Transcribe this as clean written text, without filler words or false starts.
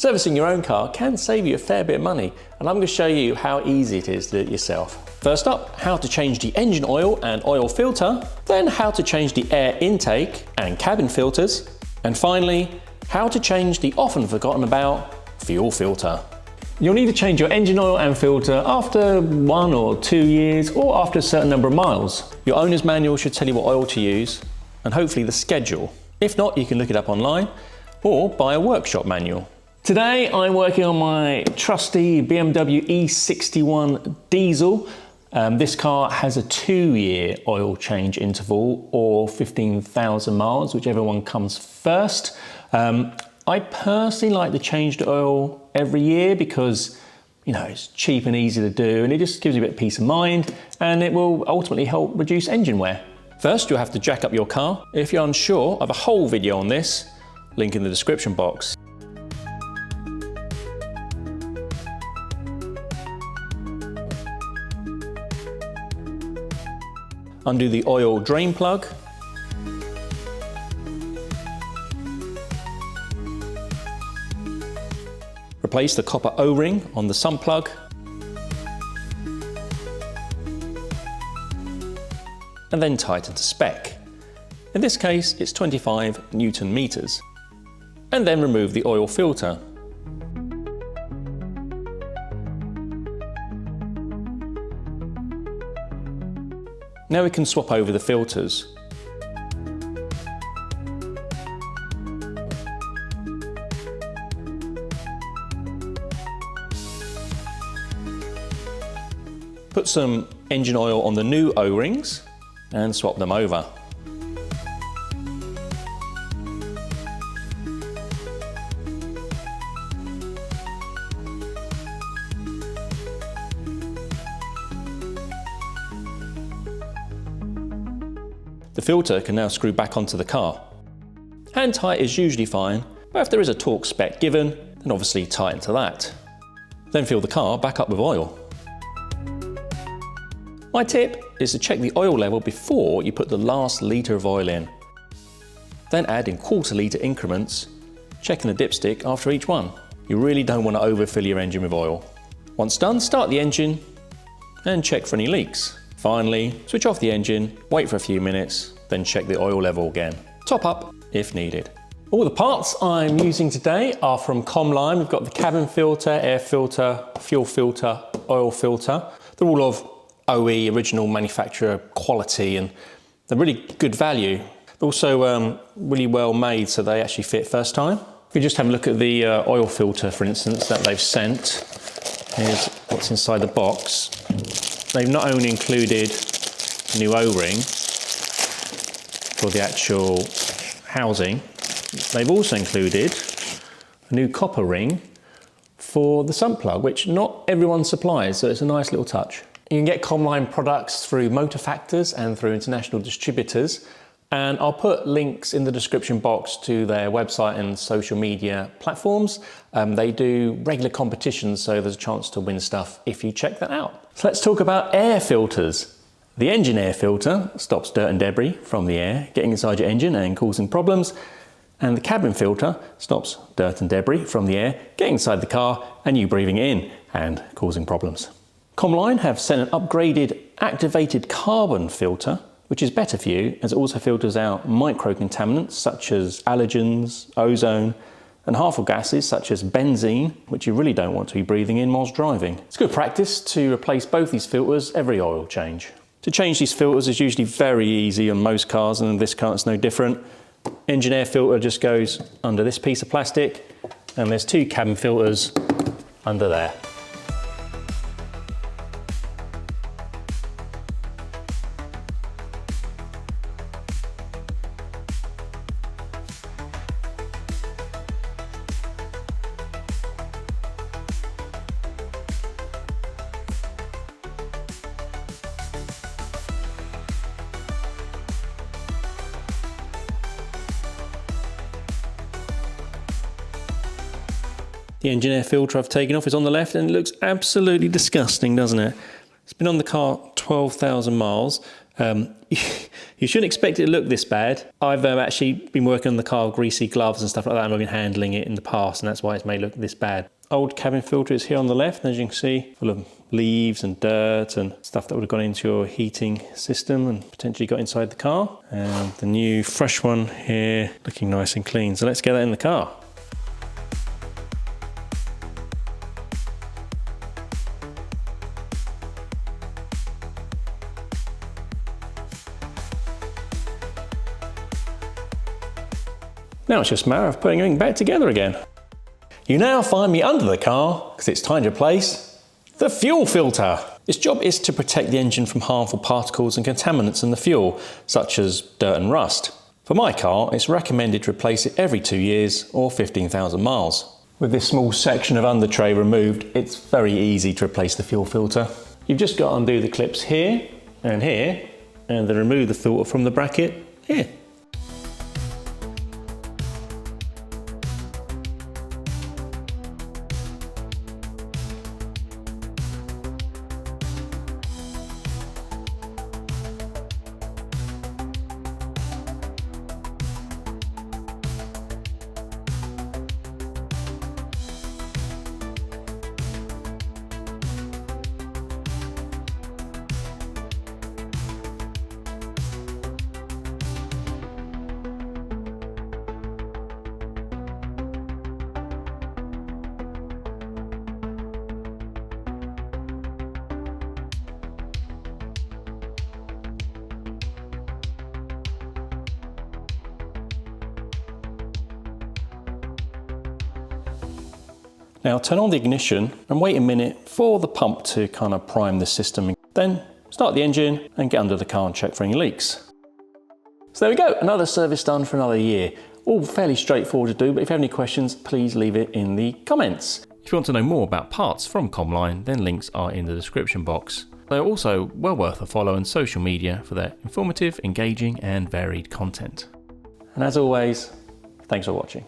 Servicing your own car can save you a fair bit of money, and I'm going to show you how easy it is to do it yourself. First up, how to change the engine oil and oil filter, then how to change the air intake and cabin filters, and finally, how to change the often forgotten about fuel filter. You'll need to change your engine oil and filter after 1 or 2 years or after a certain number of miles. Your owner's manual should tell you what oil to use and hopefully the schedule. If not, you can look it up online or buy a workshop manual. Today I'm working on my trusty BMW E61 diesel. This car has a 2-year oil change interval or 15,000 miles, whichever one comes first. I personally like to change the oil every year because, it's cheap and easy to do, and it just gives you a bit of peace of mind, and it will ultimately help reduce engine wear. First, you'll have to jack up your car. If you're unsure, I have a whole video on this, link in the description box. Undo the oil drain plug. Replace the copper O-ring on the sump plug. And then tighten to spec. In this case, it's 25 Newton meters. And then remove the oil filter. Now we can swap over the filters. Put some engine oil on the new O-rings and swap them over. The filter can now screw back onto the car. Hand tight is usually fine, but if there is a torque spec given, then obviously tighten to that. Then fill the car back up with oil. My tip is to check the oil level before you put the last litre of oil in. Then add in quarter-litre increments, checking the dipstick after each one. You really don't want to overfill your engine with oil. Once done, start the engine and check for any leaks. Finally, switch off the engine, wait for a few minutes, then check the oil level again. Top up if needed. All the parts I'm using today are from Comline. We've got the cabin filter, air filter, fuel filter, oil filter. They're all of OE, original manufacturer quality, and they're really good value. They're also really well made, so they actually fit first time. If you just have a look at the oil filter, for instance, that they've sent, here's what's inside the box. They've not only included a new O-ring for the actual housing, they've also included a new copper ring for the sump plug, which not everyone supplies, so it's a nice little touch. You can get Comline products through motor factors and through international distributors, and I'll put links in the description box to their website and social media platforms. They do regular competitions, so there's a chance to win stuff if you check that out. So let's talk about air filters. The engine air filter stops dirt and debris from the air getting inside your engine and causing problems, and the cabin filter stops dirt and debris from the air getting inside the car and you breathing it in and causing problems. Comline have sent an upgraded activated carbon filter, which is better for you as it also filters out microcontaminants such as allergens, ozone, and harmful gases such as benzene, which you really don't want to be breathing in whilst driving. It's good practice to replace both these filters every oil change. To change these filters is usually very easy on most cars, and this car it's no different. Engine air filter just goes under this piece of plastic, and there's 2 cabin filters under there. The engine air filter I've taken off is on the left, and it looks absolutely disgusting, doesn't it? It's been on the car 12,000 miles, You shouldn't expect it to look this bad. I've actually been working on the car with greasy gloves and stuff like that, and I've been handling it in the past, and that's why it's made it look this bad. Old cabin filter is here on the left, and as you can see, full of leaves and dirt and stuff that would have gone into your heating system and potentially got inside the car. And the new fresh one here, looking nice and clean. So let's get that in the car. Now it's just a matter of putting everything back together again. You now find me under the car because it's time to replace the fuel filter. Its job is to protect the engine from harmful particles and contaminants in the fuel, such as dirt and rust. For my car, it's recommended to replace it every 2 years or 15,000 miles. With this small section of under tray removed, it's very easy to replace the fuel filter. You've just got to undo the clips here, and then remove the filter from the bracket here. Now turn on the ignition and wait a minute for the pump to kind of prime the system. Then start the engine and get under the car and check for any leaks. So there we go, another service done for another year. All fairly straightforward to do, but if you have any questions, please leave it in the comments. If you want to know more about parts from Comline, then links are in the description box. They're also well worth a follow on social media for their informative, engaging and varied content. And as always, thanks for watching.